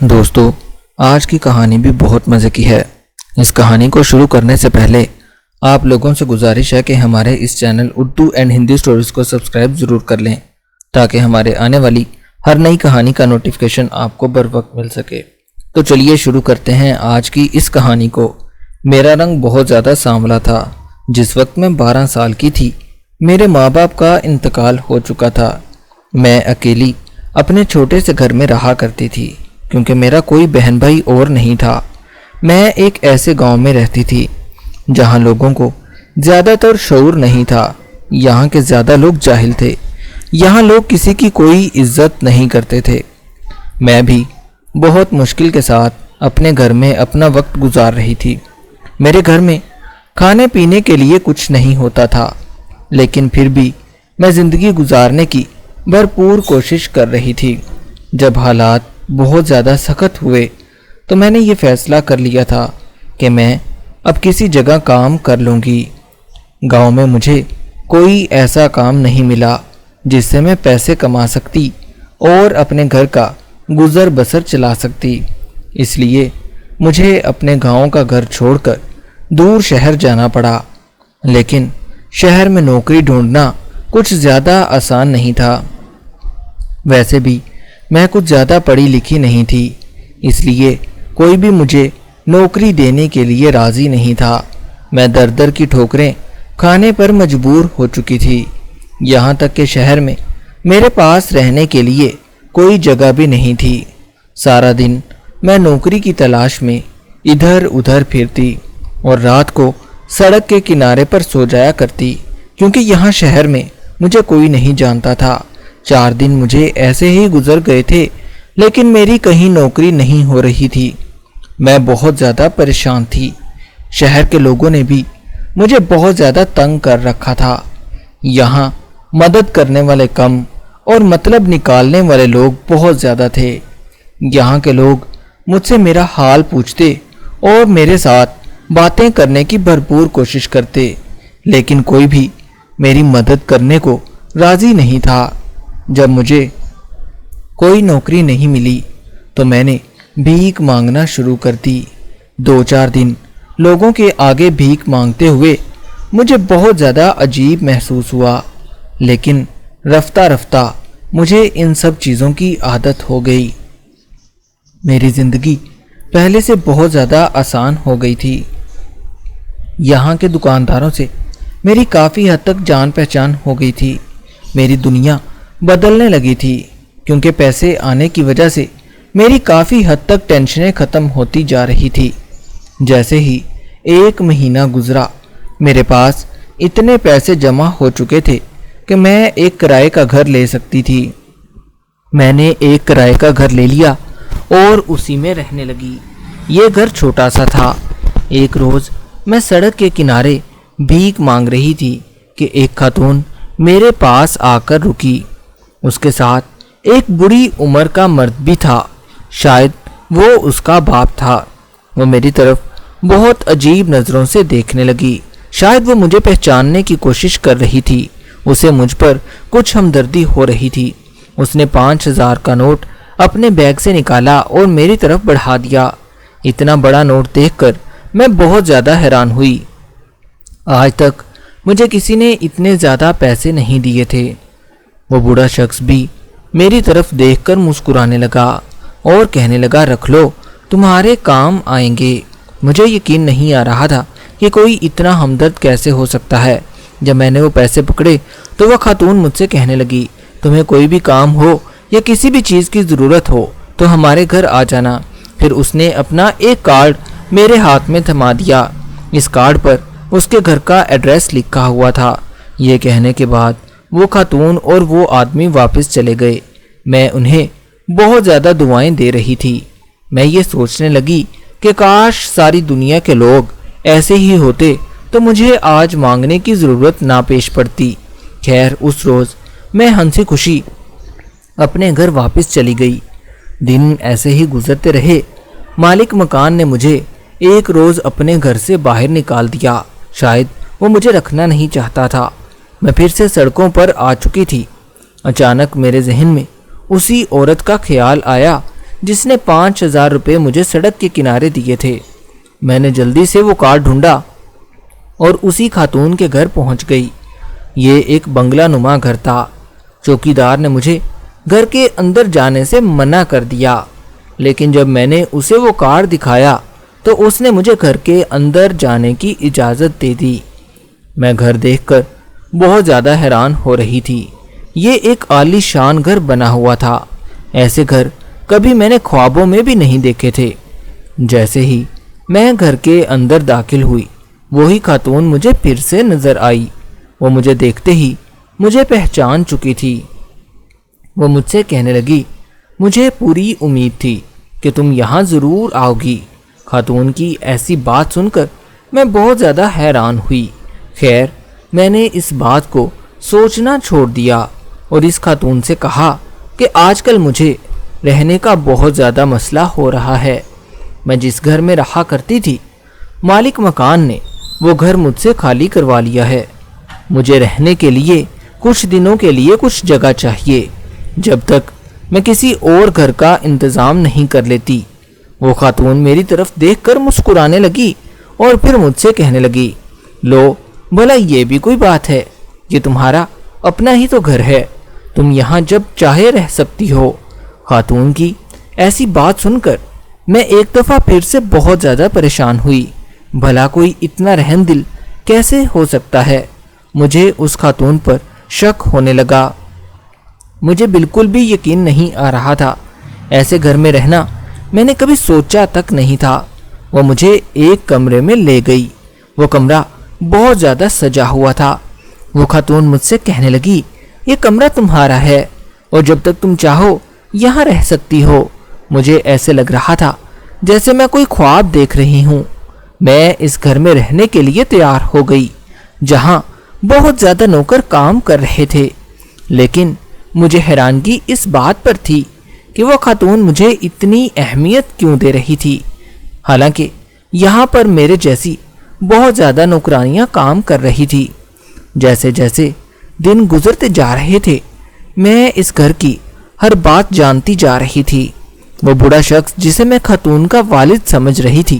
دوستو، آج کی کہانی بھی بہت مزے کی ہے۔ اس کہانی کو شروع کرنے سے پہلے آپ لوگوں سے گزارش ہے کہ ہمارے اس channel Urdu and Hindi stories کو سبسکرائب ضرور کر لیں تاکہ ہمارے آنے والی ہر نئی کہانی کا نوٹیفیکیشن آپ کو بر وقت مل سکے۔ تو چلیے شروع کرتے ہیں آج کی اس کہانی کو۔ میرا رنگ بہت زیادہ سانولا تھا۔ جس وقت میں 12 سال کی تھی میرے ماں باپ کا انتقال ہو چکا تھا۔ میں اکیلی اپنے چھوٹے سے گھر میں رہا کرتی تھی کیونکہ میرا کوئی بہن بھائی اور نہیں تھا۔ میں ایک ایسے گاؤں میں رہتی تھی جہاں لوگوں کو زیادہ تر شعور نہیں تھا۔ یہاں کے زیادہ لوگ جاہل تھے۔ یہاں لوگ کسی کی کوئی عزت نہیں کرتے تھے۔ میں بھی بہت مشکل کے ساتھ اپنے گھر میں اپنا وقت گزار رہی تھی۔ میرے گھر میں کھانے پینے کے لیے کچھ نہیں ہوتا تھا، لیکن پھر بھی میں زندگی گزارنے کی بھرپور کوشش کر رہی تھی۔ جب حالات بہت زیادہ سخت ہوئے تو میں نے یہ فیصلہ کر لیا تھا کہ میں اب کسی جگہ کام کر لوں گی۔ گاؤں میں مجھے کوئی ایسا کام نہیں ملا جس سے میں پیسے کما سکتی اور اپنے گھر کا گزر بسر چلا سکتی۔ اس لیے مجھے اپنے گاؤں کا گھر چھوڑ کر دور شہر جانا پڑا۔ لیکن شہر میں نوکری ڈھونڈنا کچھ زیادہ آسان نہیں تھا۔ ویسے بھی میں کچھ زیادہ پڑھی لکھی نہیں تھی، اس لیے کوئی بھی مجھے نوکری دینے کے لیے راضی نہیں تھا۔ میں در در کی ٹھوکریں کھانے پر مجبور ہو چکی تھی، یہاں تک کہ شہر میں میرے پاس رہنے کے لیے کوئی جگہ بھی نہیں تھی۔ سارا دن میں نوکری کی تلاش میں ادھر ادھر پھرتی اور رات کو سڑک کے کنارے پر سو جایا کرتی کیونکہ یہاں شہر میں مجھے کوئی نہیں جانتا تھا۔ 4 دن مجھے ایسے ہی گزر گئے تھے، لیکن میری کہیں نوکری نہیں ہو رہی تھی۔ میں بہت زیادہ پریشان تھی۔ شہر کے لوگوں نے بھی مجھے بہت زیادہ تنگ کر رکھا تھا۔ یہاں مدد کرنے والے کم اور مطلب نکالنے والے لوگ بہت زیادہ تھے۔ یہاں کے لوگ مجھ سے میرا حال پوچھتے اور میرے ساتھ باتیں کرنے کی بھرپور کوشش کرتے، لیکن کوئی بھی میری مدد کرنے کو راضی نہیں تھا۔ جب مجھے کوئی نوکری نہیں ملی تو میں نے بھیک مانگنا شروع کر دی۔ 2-4 دن لوگوں کے آگے بھیک مانگتے ہوئے مجھے بہت زیادہ عجیب محسوس ہوا، لیکن رفتہ رفتہ مجھے ان سب چیزوں کی عادت ہو گئی۔ میری زندگی پہلے سے بہت زیادہ آسان ہو گئی تھی۔ یہاں کے دکانداروں سے میری کافی حد تک جان پہچان ہو گئی تھی۔ میری دنیا بدلنے لگی تھی کیونکہ پیسے آنے کی وجہ سے میری کافی حد تک ٹینشنیں ختم ہوتی جا رہی تھی۔ جیسے ہی 1 مہینہ گزرا میرے پاس اتنے پیسے جمع ہو چکے تھے کہ میں ایک کرائے کا گھر لے سکتی تھی۔ میں نے ایک کرائے کا گھر لے لیا اور اسی میں رہنے لگی۔ یہ گھر چھوٹا سا تھا۔ ایک روز میں سڑک کے کنارے بھیک مانگ رہی تھی کہ ایک خاتون میرے پاس آ کر رکی۔ اس کے ساتھ ایک بڑی عمر کا مرد بھی تھا، شاید وہ اس کا باپ تھا۔ وہ میری طرف بہت عجیب نظروں سے دیکھنے لگی، شاید وہ مجھے پہچاننے کی کوشش کر رہی تھی۔ اسے مجھ پر کچھ ہمدردی ہو رہی تھی۔ اس نے 5000 کا نوٹ اپنے بیگ سے نکالا اور میری طرف بڑھا دیا۔ اتنا بڑا نوٹ دیکھ کر میں بہت زیادہ حیران ہوئی۔ آج تک مجھے کسی نے اتنے زیادہ پیسے نہیں دیے تھے۔ وہ بوڑھا شخص بھی میری طرف دیکھ کر مسکرانے لگا اور کہنے لگا، رکھ لو، تمہارے کام آئیں گے۔ مجھے یقین نہیں آ رہا تھا کہ کوئی اتنا ہمدرد کیسے ہو سکتا ہے۔ جب میں نے وہ پیسے پکڑے تو وہ خاتون مجھ سے کہنے لگی، تمہیں کوئی بھی کام ہو یا کسی بھی چیز کی ضرورت ہو تو ہمارے گھر آ جانا۔ پھر اس نے اپنا ایک کارڈ میرے ہاتھ میں تھما دیا۔ اس کارڈ پر اس کے گھر کا ایڈریس لکھا ہوا تھا۔ یہ کہنے کے بعد وہ خاتون اور وہ آدمی واپس چلے گئے۔ میں انہیں بہت زیادہ دعائیں دے رہی تھی۔ میں یہ سوچنے لگی کہ کاش ساری دنیا کے لوگ ایسے ہی ہوتے تو مجھے آج مانگنے کی ضرورت نہ پیش پڑتی۔ خیر، اس روز میں ہنسی خوشی اپنے گھر واپس چلی گئی۔ دن ایسے ہی گزرتے رہے۔ مالک مکان نے مجھے ایک روز اپنے گھر سے باہر نکال دیا۔ شاید وہ مجھے رکھنا نہیں چاہتا تھا۔ میں پھر سے سڑکوں پر آ چکی تھی۔ اچانک میرے ذہن میں اسی عورت کا خیال آیا جس نے 5,000 روپے مجھے سڑک کے کنارے دیے تھے۔ میں نے جلدی سے وہ کارڈ ڈھونڈا اور اسی خاتون کے گھر پہنچ گئی۔ یہ ایک بنگلہ نما گھر تھا۔ چوکیدار نے مجھے گھر کے اندر جانے سے منع کر دیا، لیکن جب میں نے اسے وہ کارڈ دکھایا تو اس نے مجھے گھر کے اندر جانے کی اجازت دے دی۔ میں گھر دیکھ کر بہت زیادہ حیران ہو رہی تھی۔ یہ ایک عالی شان گھر بنا ہوا تھا۔ ایسے گھر کبھی میں نے خوابوں میں بھی نہیں دیکھے تھے۔ جیسے ہی میں گھر کے اندر داخل ہوئی، وہی خاتون مجھے پھر سے نظر آئی۔ وہ مجھے دیکھتے ہی مجھے پہچان چکی تھی۔ وہ مجھ سے کہنے لگی، مجھے پوری امید تھی کہ تم یہاں ضرور آؤ گی۔ خاتون کی ایسی بات سن کر میں بہت زیادہ حیران ہوئی۔ خیر، میں نے اس بات کو سوچنا چھوڑ دیا اور اس خاتون سے کہا کہ آج کل مجھے رہنے کا بہت زیادہ مسئلہ ہو رہا ہے۔ میں جس گھر میں رہا کرتی تھی، مالک مکان نے وہ گھر مجھ سے خالی کروا لیا ہے۔ مجھے رہنے کے لیے کچھ دنوں کے لیے کچھ جگہ چاہیے، جب تک میں کسی اور گھر کا انتظام نہیں کر لیتی۔ وہ خاتون میری طرف دیکھ کر مسکرانے لگی اور پھر مجھ سے کہنے لگی، لو بھلا یہ بھی کوئی بات ہے؟ یہ تمہارا اپنا ہی تو گھر ہے، تم یہاں جب چاہے رہ سکتی ہو۔ خاتون کی ایسی بات سن کر میں ایک دفعہ پھر سے بہت زیادہ پریشان ہوئی۔ بھلا کوئی اتنا رحم دل کیسے ہو سکتا ہے؟ مجھے اس خاتون پر شک ہونے لگا۔ مجھے بالکل بھی یقین نہیں آ رہا تھا۔ ایسے گھر میں رہنا میں نے کبھی سوچا تک نہیں تھا۔ وہ مجھے ایک کمرے میں لے گئی۔ وہ کمرہ بہت زیادہ سجا ہوا تھا۔ وہ خاتون مجھ سے کہنے لگی، یہ کمرہ تمہارا ہے اور جب تک تم چاہو یہاں رہ سکتی ہو۔ مجھے ایسے لگ رہا تھا جیسے میں کوئی خواب دیکھ رہی ہوں۔ میں اس گھر میں رہنے کے لیے تیار ہو گئی، جہاں بہت زیادہ نوکر کام کر رہے تھے، لیکن مجھے حیرانگی اس بات پر تھی کہ وہ خاتون مجھے اتنی اہمیت کیوں دے رہی تھی، حالانکہ یہاں پر میرے جیسی بہت زیادہ نوکرانیاں کام کر رہی تھی۔ جیسے جیسے دن گزرتے جا رہے تھے، میں اس گھر کی ہر بات جانتی جا رہی تھی۔ وہ بوڑھا شخص جسے میں خاتون کا والد سمجھ رہی تھی،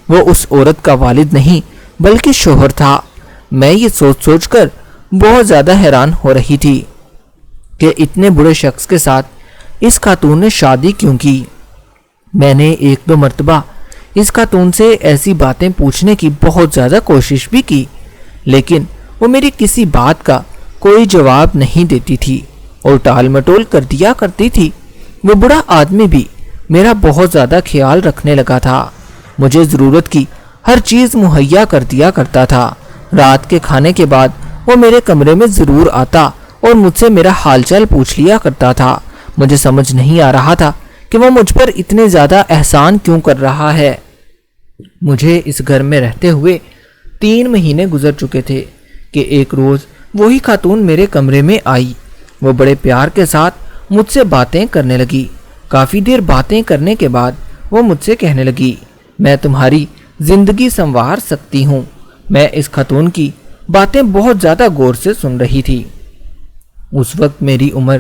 وہ اس عورت کا والد نہیں بلکہ شوہر تھا۔ میں یہ سوچ سوچ کر بہت زیادہ حیران ہو رہی تھی کہ اتنے بڑے شخص کے ساتھ اس خاتون نے شادی کیوں کی۔ میں نے ایک دو مرتبہ اس خاتون سے ایسی باتیں پوچھنے کی بہت زیادہ کوشش بھی کی، لیکن وہ میری کسی بات کا کوئی جواب نہیں دیتی تھی اور ٹال مٹول کر دیا کرتی تھی۔ وہ بڑا آدمی بھی میرا بہت زیادہ خیال رکھنے لگا تھا، مجھے ضرورت کی ہر چیز مہیا کر دیا کرتا تھا۔ رات کے کھانے کے بعد وہ میرے کمرے میں ضرور آتا اور مجھ سے میرا حال چال پوچھ لیا کرتا تھا۔ مجھے سمجھ نہیں آ رہا تھا کہ وہ مجھ پر اتنے زیادہ احسان کیوں کر رہا ہے۔ مجھے اس گھر میں رہتے ہوئے 3 مہینے گزر چکے تھے کہ ایک روز وہی خاتون میرے کمرے میں آئی۔ وہ بڑے پیار کے ساتھ مجھ سے باتیں کرنے لگی۔ کافی دیر باتیں کرنے کے بعد وہ مجھ سے کہنے لگی، میں تمہاری زندگی سنوار سکتی ہوں۔ میں اس خاتون کی باتیں بہت زیادہ غور سے سن رہی تھی۔ اس وقت میری عمر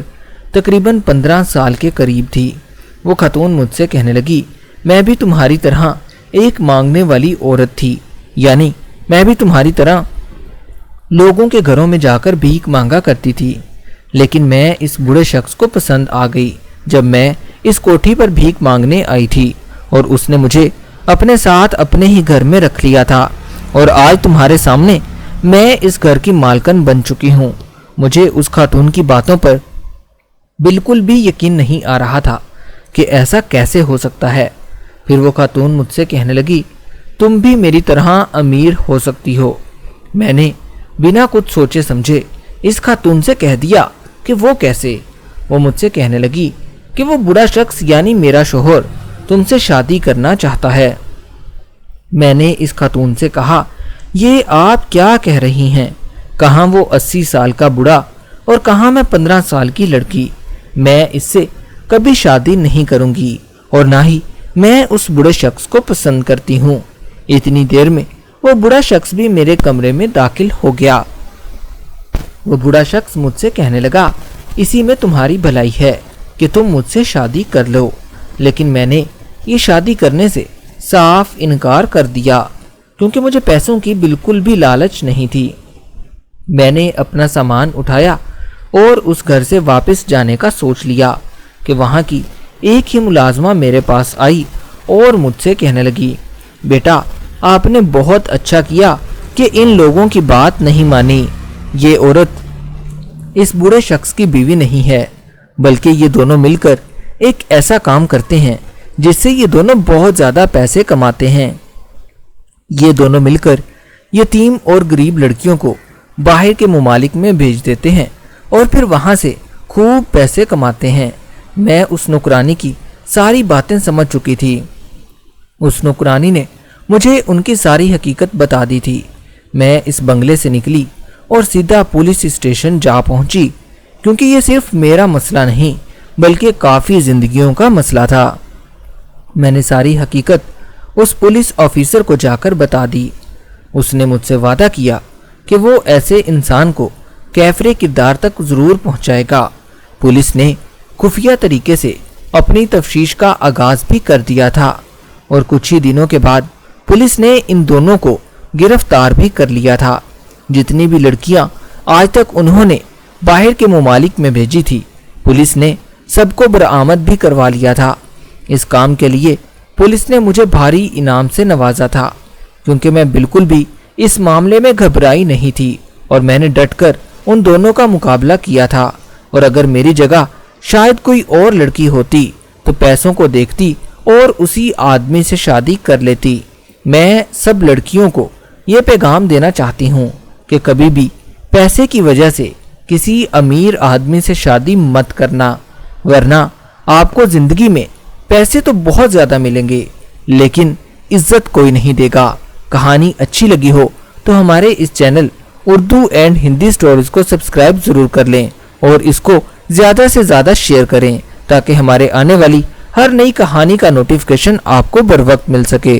تقریباً 15 سال کے قریب تھی۔ وہ خاتون مجھ سے کہنے لگی، میں بھی تمہاری طرح ایک مانگنے والی عورت تھی، یعنی میں بھی تمہاری طرح لوگوں کے گھروں میں جا کر بھیک مانگا کرتی تھی، لیکن میں اس بوڑھے شخص کو پسند آ گئی جب میں اس کوٹھی پر بھیک مانگنے آئی تھی، اور اس نے مجھے اپنے ساتھ اپنے ہی گھر میں رکھ لیا تھا، اور آج تمہارے سامنے میں اس گھر کی مالکن بن چکی ہوں۔ مجھے اس خاتون کی باتوں پر بالکل بھی یقین نہیں آ رہا تھا کہ ایسا کیسے ہو سکتا ہے۔ پھر وہ خاتون مجھ سے کہنے لگی، تم بھی میری طرح امیر ہو سکتی ہو۔ میں نے بنا کچھ سوچے سمجھے اس خاتون سے کہہ دیا کہ وہ کیسے؟ وہ مجھ سے کہنے لگی کہ وہ بڑا شخص یعنی میرا شوہر تم سے شادی کرنا چاہتا ہے۔ میں نے اس خاتون سے کہا، یہ آپ کیا کہہ رہی ہیں؟ کہاں وہ 80 سال کا بڑا اور کہاں میں 15 سال کی لڑکی؟ میں اس سے کبھی شادی نہیں کروں گی اور نہ ہی میں اس بڑے شخص کو پسند کرتی ہوں۔ اتنی دیر میں وہ بڑا شخص بھی میرے کمرے میں داخل ہو گیا۔ وہ بڑا شخص مجھ سے کہنے لگا، اسی میں تمہاری بھلائی ہے کہ تم مجھ سے شادی کر لو۔ لیکن میں نے یہ شادی کرنے سے صاف انکار کر دیا کیونکہ مجھے پیسوں کی بالکل بھی لالچ نہیں تھی۔ میں نے اپنا سامان اٹھایا اور اس گھر سے واپس جانے کا سوچ لیا کہ وہاں کی ایک ہی ملازمہ میرے پاس آئی اور مجھ سے کہنے لگی، بیٹا آپ نے بہت اچھا کیا کہ ان لوگوں کی بات نہیں مانی۔ یہ عورت اس بوڑھے شخص کی بیوی نہیں ہے، بلکہ یہ دونوں مل کر ایک ایسا کام کرتے ہیں جس سے یہ دونوں بہت زیادہ پیسے کماتے ہیں۔ یہ دونوں مل کر یتیم اور غریب لڑکیوں کو باہر کے ممالک میں بھیج دیتے ہیں اور پھر وہاں سے خوب پیسے کماتے ہیں۔ میں اس نوکرانی کی ساری باتیں سمجھ چکی تھی۔ اس نوکرانی نے مجھے ان کی ساری حقیقت بتا دی تھی۔ میں اس بنگلے سے نکلی اور سیدھا پولیس اسٹیشن جا پہنچی کیونکہ یہ صرف میرا مسئلہ نہیں بلکہ کافی زندگیوں کا مسئلہ تھا۔ میں نے ساری حقیقت اس پولیس آفیسر کو جا کر بتا دی۔ اس نے مجھ سے وعدہ کیا کہ وہ ایسے انسان کو کیفرے کردار تک ضرور پہنچائے گا۔ پولیس نے خفیہ طریقے سے اپنی تفتیش کا آغاز بھی کر دیا تھا اور کچھ ہی دنوں کے بعد پولیس نے ان دونوں کو گرفتار بھی کر لیا تھا۔ جتنی بھی لڑکیاں آج تک انہوں نے باہر کے ممالک میں بھیجی تھی، پولیس نے سب کو برآمد بھی کروا لیا تھا۔ اس کام کے لیے پولیس نے مجھے بھاری انعام سے نوازا تھا کیونکہ میں بالکل بھی اس معاملے میں گھبرائی نہیں تھی اور میں نے ڈٹ کر ان دونوں کا مقابلہ کیا تھا، اور اگر میری جگہ شاید کوئی اور لڑکی ہوتی تو پیسوں کو دیکھتی اور اسی آدمی سے شادی کر لیتی۔ میں سب لڑکیوں کو یہ پیغام دینا چاہتی ہوں کہ کبھی بھی پیسے کی وجہ سے کسی امیر آدمی سے شادی مت کرنا، ورنہ آپ کو زندگی میں پیسے تو بہت زیادہ ملیں گے لیکن عزت کوئی نہیں دے گا۔ کہانی اچھی لگی ہو تو ہمارے اس channel Urdu and Hindi stories کو سبسکرائب ضرور کر لیں اور اس کو زیادہ سے زیادہ شیئر کریں تاکہ ہمارے آنے والی ہر نئی کہانی کا نوٹیفیکیشن آپ کو بر وقت مل سکے۔